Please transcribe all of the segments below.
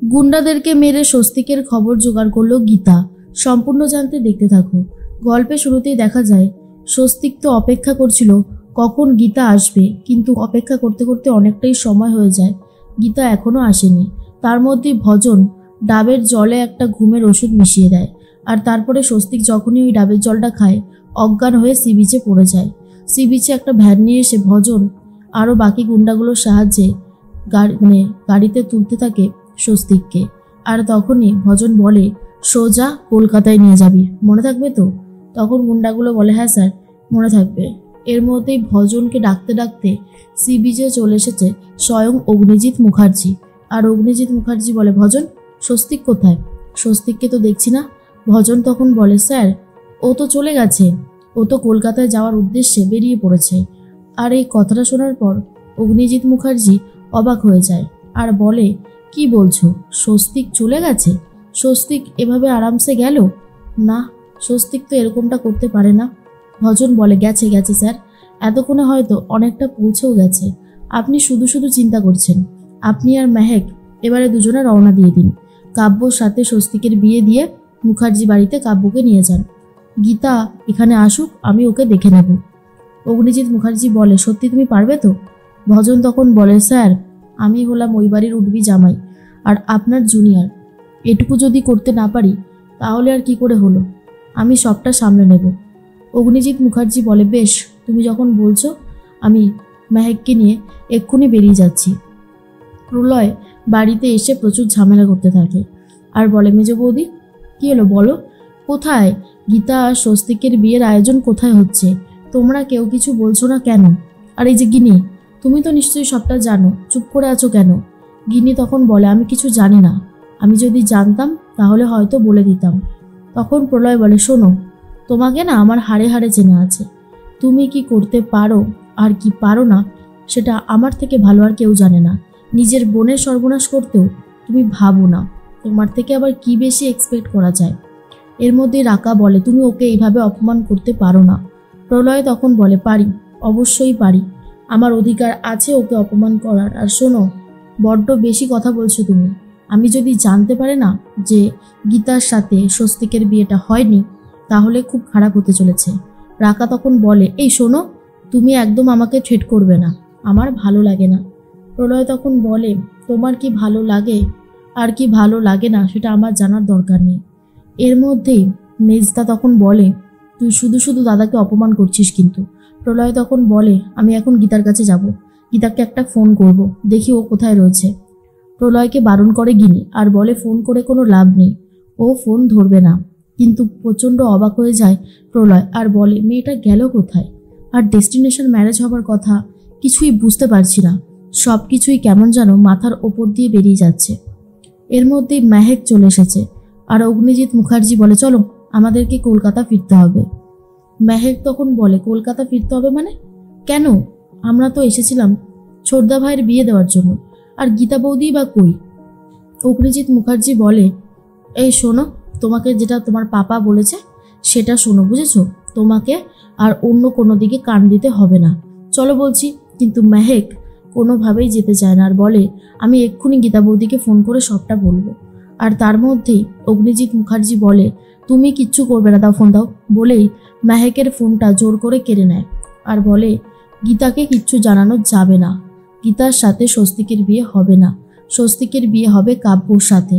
গুন্ডাদেরকে মেরে স্বস্তিকের খবর জোগাড় করলো গীতা। সম্পূর্ণ জানতে দেখতে থাকো। গল্পে শুরুতেই দেখা যায় স্বস্তিক তো অপেক্ষা করছিল কখন গীতা আসবে, কিন্তু অপেক্ষা করতে করতে অনেকটাই সময় হয়ে যায়, গীতা এখনো আসেনি। তার মধ্যে ভজন ডাবের জলে একটা ঘুমের ওষুধ মিশিয়ে দেয়, আর তারপরে স্বস্তিক যখনই ওই ডাবের জলটা খায় অজ্ঞান হয়ে সি বিচে পড়ে যায়। সি বিচে একটা ভ্যান নিয়ে এসে ভজন আরও বাকি গুন্ডাগুলোর সাহায্যে গাড়িতে তুলতে থাকে স্বস্তিককে। আর তখনই ভজন বলে, সোজা কলকাতায় নিয়ে যাবি, মনে থাকবে তো? তখন গুন্ডাগুলো বলে, হ্যাঁ স্যার, মনে থাকবে। এর মধ্যেই ভজনকে ডাকতে ডাকতে সি বিচে চলে এসেছে স্বয়ং অগ্নিজিৎ মুখার্জি। আর অগ্নিজিৎ মুখার্জি বলে, ভজন, স্বস্তিক কোথায়? স্বস্তিককে তো দেখছি না। ভজন তখন বলে, স্যার, ও তো চলে গেছে, ও তো কলকাতায় যাওয়ার উদ্দেশ্যে বেরিয়ে পড়েছে। আর এই কথাটা শোনার পর অগ্নিজিৎ মুখার্জি অবাক হয়ে যায় আর বলে, কি বলছো, স্বস্তিক চলে গেছে? স্বস্তিক এভাবে আরামসে গেল? না, স্বস্তিক তো এরকমটা করতে পারে না। ভজন বলে, গেছে গেছে স্যার, এতক্ষণে হয়তো অনেকটা পৌঁছেও গেছে। আপনি শুধু শুধু চিন্তা করছেন। আপনি আর মেহেক এবারে দুজনে রওনা দিয়ে দিন। কাব্যর সাথে স্বস্তিকের বিয়ে দিয়ে মুখার্জি বাড়িতে কাব্যকে নিয়ে যান। গীতা এখানে আসুক, আমি ওকে দেখে নেব। অগ্নিজিৎ মুখার্জি বলে, সত্যি তুমি পারবে তো? ভজন তখন বলে, স্যার, আমি হলাম ওই বাড়ির উঠবি জামাই আর আপনার জুনিয়র, এটুকু যদি করতে না পারি তাহলে আর কি করে হলো? আমি সবটা সামলে নেব। অগ্নিজিৎ মুখার্জি বলে, বেশ, তুমি যখন বলছো, আমি মেহেককে নিয়ে এক্ষুনি বেরিয়ে যাচ্ছি। প্রলয় বাড়িতে এসে প্রচুর ঝামেলা করতে থাকে আর বলে, মেজ বৌদি, কী হলো বলো? কোথায় গীতা আর স্বস্তিকের বিয়ের আয়োজন কোথায় হচ্ছে? তোমরা কেউ কিছু বলছো না কেন? আর এই যে গিনি, তুমি তো নিশ্চয়ই সবটা জানো, চুপ করে আছো কেন? গিনি তখন বলে, আমি কিছু জানি না, আমি যদি জানতাম তাহলে হয়তো বলে দিতাম। তখন প্রলয় বলে, শোনো, তোমাকে না আমার হাড়ে হাড়ে চেনা আছে। তুমি কি করতে পারো আর কি পারো না সেটা আমার থেকে ভালো আর কেউ জানে না। নিজের বোনের সর্বনাশ করতেও তুমি ভাবো না, তোমার থেকে আবার কি বেশি এক্সপেক্ট করা যায়? এর মধ্যে রাকা বলে, তুমি ওকে এইভাবে অপমান করতে পারো না। প্রলয় তখন বলে, পারি, অবশ্যই পারি, আমার অধিকার আছে ওকে অপমান করার। আর শোনো, বড্ড বেশি কথা বলছো তুমি। আমি যদি জানতে পারে না যে গীতার সাথে স্বস্তিকের বিয়েটা হয়নি তাহলে খুব খারাপ হতে চলেছে। রাকা তখন বলে, এই শোনো, তুমি একদম আমাকে থ্রেট করবে না, আমার ভালো লাগে না। প্রলয় তখন বলে, তোমার কি ভালো লাগে আর কি ভালো লাগে না সেটা আমার জানার দরকার নেই। এর মধ্যেই মেজদা তখন বলে, তুই শুধু শুধু দাদাকে অপমান করছিস কিন্তু। প্রলয় তখন বলে, আমি এখন গীতার কাছে যাব, গীতাকে একটা ফোন করব, দেখি ও কোথায় রয়েছে। প্রলয়কে বারণ করে গিনি আর বলে, ফোন করে কোনো লাভ নেই, ও ফোন ধরবে না। কিন্তু প্রচণ্ড অবাক হয়ে যায় প্রলয় আর বলে, মেয়েটা গেল কোথায়? আর ডেস্টিনেশন ম্যারেজ হবার কথা, কিছুই বুঝতে পারছি না, সব কিছুই কেমন যেন মাথার ওপর দিয়ে বেরিয়ে যাচ্ছে। এর মধ্যেই মেহেক চলে এসেছে আর অগ্নিজিৎ মুখার্জি বলে, চলো, আমাদেরকে কলকাতা ফিরতে হবে। মেহেক তখন বলে, কলকাতা ফিরতে হবে মানে? কেন? আমরা তো এসেছিলাম ছোটদা ভাইয়ের বিয়ে দেওয়ার জন্য, আর গীতা বৌদি বা কই? অগ্নিজিৎ মুখার্জি বলে, এই শোনো, তোমাকে যেটা তোমার পাপা বলেছে সেটা শোনো, বুঝেছো? তোমাকে আর অন্য কোনো দিকে কান দিতে হবে না, চলো বলছি। কিন্তু মেহেক কোনোভাবেই যেতে চায় না আর বলে, আমি এক্ষুনি গীতা বৌদিকে ফোন করে সবটা বলবো। আর তার মধ্যেই অগ্নিজিৎ মুখার্জি বলে, তুমি কিচ্ছু করবে না, দাও ফোন দাও, বলেই মেহেকের ফোনটা জোর করে কেড়ে নেয় আর বলে, গীতাকে কিচ্ছু জানানো যাবে না, গীতার সাথে স্বস্তিকের বিয়ে হবে না, স্বস্তিকের বিয়ে হবে কাব্যর সাথে।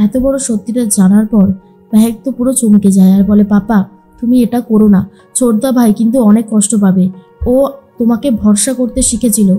এত বড় সত্যিটা জানার পর মেহেক তো পুরো চমকে যায় আর বলে, পাপা, তুমি এটা করো না, ছোটদা ভাই কিন্তু অনেক কষ্ট পাবে, ও তোমাকে ভরসা করতে শিখেছিল,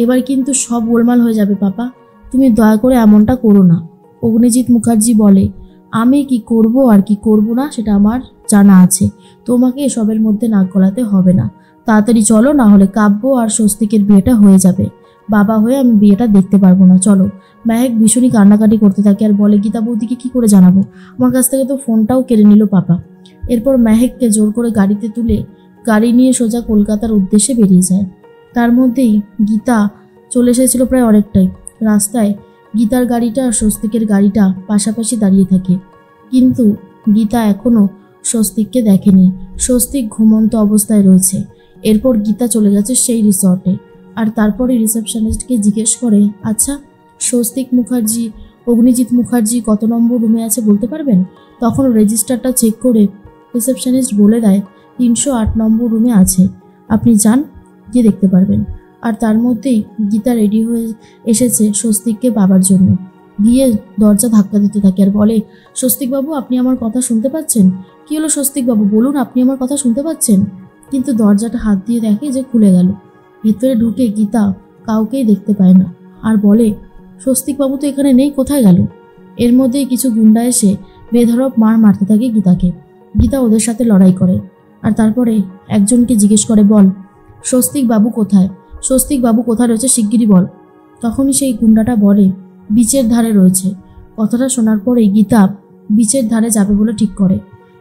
এবার কিন্তু সব গোলমাল হয়ে যাবে পাপা, তুমি দয়া করে এমনটা করো না। অগ্নিজিৎ মুখার্জি বলে, আমি কি করব আর কি করব না সেটা আমার জানা আছে, তোমাকে এসবের মধ্যে নাক গলাতে হবে না, তাড়াতাড়ি চলো, না হলে কাব্য আর স্বস্তিকের বিয়েটা হয়ে যাবে, বাবা হয়ে আমি বিয়েটা দেখতে পারবো না, চলো। মেহেক ভীষণই কান্নাকাটি করতে থাকে আর বলে, গীতা বৌদিকে কি করে জানাবো, আমার কাছ থেকে তো ফোনটাও কেড়ে নিল পাপা। এরপর মেহেককে জোর করে গাড়িতে তুলে গাড়ি নিয়ে সোজা কলকাতার উদ্দেশ্যে বেরিয়ে যায়। তার মধ্যেই গীতা চলে এসেছিল প্রায় অনেকটাই। রাস্তায় গীতার গাড়িটা আর স্বস্তিকের গাড়িটা পাশাপাশি দাঁড়িয়ে থাকে, কিন্তু গীতা এখনও স্বস্তিককে দেখেনি। স্বস্তিক ঘুমন্ত অবস্থায় রয়েছে। এরপর গীতা চলে গেছে সেই রিসর্টে আর তারপরে রিসেপশনিস্টকে জিজ্ঞেস করে, আচ্ছা, স্বস্তিক মুখার্জি অগ্নিজিৎ মুখার্জি কত নম্বর রুমে আছে বলতে পারবেন? তখন রেজিস্টারটা চেক করে রিসেপশনিস্ট বলে দেয় 308 নম্বর রুমে আছে, আপনি যান, গিয়ে দেখতে পারবেন। আর তার মধ্যেই গীতা রেডি হয়ে এসেছে স্বস্তিককে পাবার জন্য। গিয়ে দরজা ধাক্কা দিতে থাকে আর বলে, স্বস্তিকবাবু, আপনি আমার কথা শুনতে পাচ্ছেন? কী হলো স্বস্তিকবাবু, বলুন, আপনি আমার কথা শুনতে পাচ্ছেন? কিন্তু দরজাটা হাত দিয়ে দেখে যে খুলে গেল। ভেতরে ঢুকে গীতা কাউকেই দেখতে পায় না আর বলে, স্বস্তিকবাবু তো এখানে নেই, কোথায় গেল? এর মধ্যেই কিছু গুন্ডা এসে বেধড়ক মারতে থাকে গীতাকে। গীতা ওদের সাথে লড়াই করে আর তারপরে একজনকে জিজ্ঞেস করে, বল স্বস্তিকবাবু কোথায়? স্বস্তিকবাবু কোথায় রয়েছে, শিগগিরই বল। তখনই সেই গুন্ডাটা বলে, বিচের ধারে রয়েছে। কথাটা শোনার পরেই গীতা বিচের ধারে যাবে বলে ঠিক করে।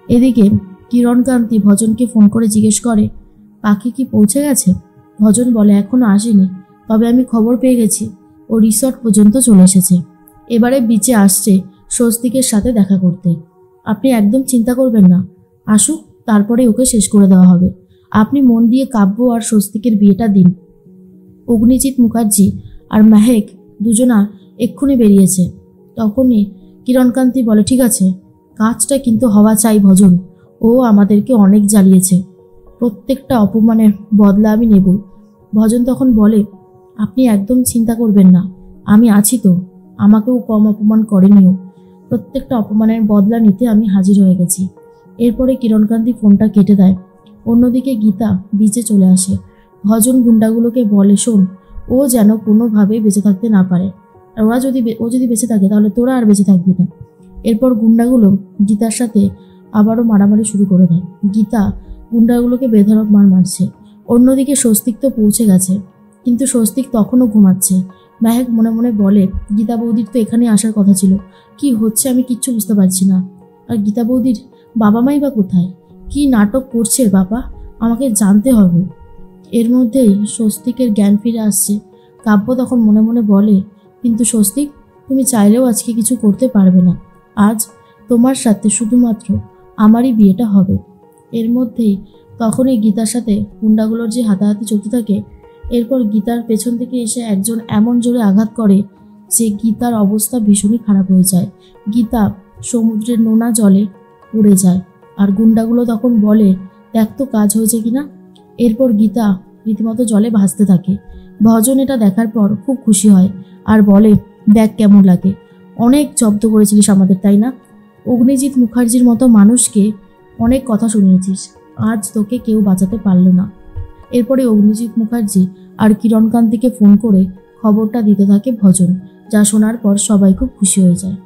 এদিকে কিরণকান্তি ভজনকে ফোন করে জিজ্ঞেস করে, পাখি কি পৌঁছে গেছে? ভজন বলে, এখনো আসেনি, তবে আমি খবর পেয়ে গেছি ও রিসর্ট পর্যন্ত চলে এসেছে। এবারে বিচে আসছে স্বস্তিকের সাথে দেখা করতে। আপনি একদম চিন্তা করবেন না, আসুক, তারপরে ওকে শেষ করে দেওয়া হবে। আপনি মন দিয়ে কাব্য আর স্বস্তিকের বিয়েটা দিন। অগ্নিজিৎ মুখার্জি আর মেহেক দুজনা এক্ষুনি বেরিয়েছে। তখনই কিরণকান্তি বলে, ঠিক আছে, কাজটা কিন্তু হওয়া চাই ভজন, ও আমাদেরকে অনেক জ্বালিয়েছে, প্রত্যেকটা অপমানের বদলা আমি নেব। ভজন তখন বলে, আপনি একদম চিন্তা করবেন না, আমি আছি তো, আমাকেও কম অপমান করেনিও, প্রত্যেকটা অপমানের বদলা নিতে আমি হাজির হয়ে গেছি। এরপরে কিরণকান্তি ফোনটা কেটে দেয়। অন্যদিকে গীতা বিচে চলে আসে। ভজন গুন্ডাগুলোকে বলে, শোন, ও যেন কোনোভাবে বেঁচে থাকতে না পারে, আর ও যদি বেঁচে থাকে তাহলে তোরা আর বেঁচে থাকবি না। এরপর গুন্ডাগুলো গীতার সাথে আবারও মারামারি শুরু করে দেয়। গীতা গুন্ডাগুলোকে বেধড়ক মারছে। অন্যদিকে স্বস্তিক তো পৌঁছে গেছে, কিন্তু স্বস্তিক তখনও ঘুমাচ্ছে। মেহেক মনে মনে বলে, গীতা বৌদির তো এখানে আসার কথা ছিল, কি হচ্ছে আমি কিচ্ছু বুঝতে পারছি না। আর গীতা বৌদির বাবা মাই বা কোথায়? কি নাটক করছে বাবা, আমাকে জানতে হবে। এর মধ্যেই স্বস্তিকের জ্ঞান ফিরে আসছে। কাব্য তখন মনে মনে বলে, কিন্তু স্বস্তিক, তুমি চাইলেও আজকে কিছু করতে পারবে না, আজ তোমার সাথে শুধুমাত্র আমারই বিয়েটা হবে। এর মধ্যেই তখনই গীতার সাথে গুন্ডাগুলোর যে হাতাহাতি চলতে থাকে। এরপর গীতার পেছন থেকে এসে একজন এমন জোরে আঘাত করে যে গীতার অবস্থা ভীষণই খারাপ হয়ে যায়। গীতা সমুদ্রের নোনা জলে উড়ে যায় আর গুন্ডাগুলো তখন বলে, দেখ তো কাজ হয়েছে কিনা। এরপর গীতা রীতিমতো জলে ভাসতে থাকে। ভজন এটা দেখার পর খুব খুশি হয় আর বলে, দেখ কেমন লাগে, অনেক জব্দ করেছিলিস আমাদের, তাই না? অগ্নিজিৎ মুখার্জির মতো মানুষকে অনেক কথা শুনিয়েছিস, আজ তোকে কেউ বাঁচাতে পারলো না। এরপরে অগ্নিজিৎ মুখার্জি আর কিরণকান্তিকে ফোন করে খবরটা দিতে থাকে ভজন, যা শোনার পর সবাই খুব খুশি হয়ে যায়।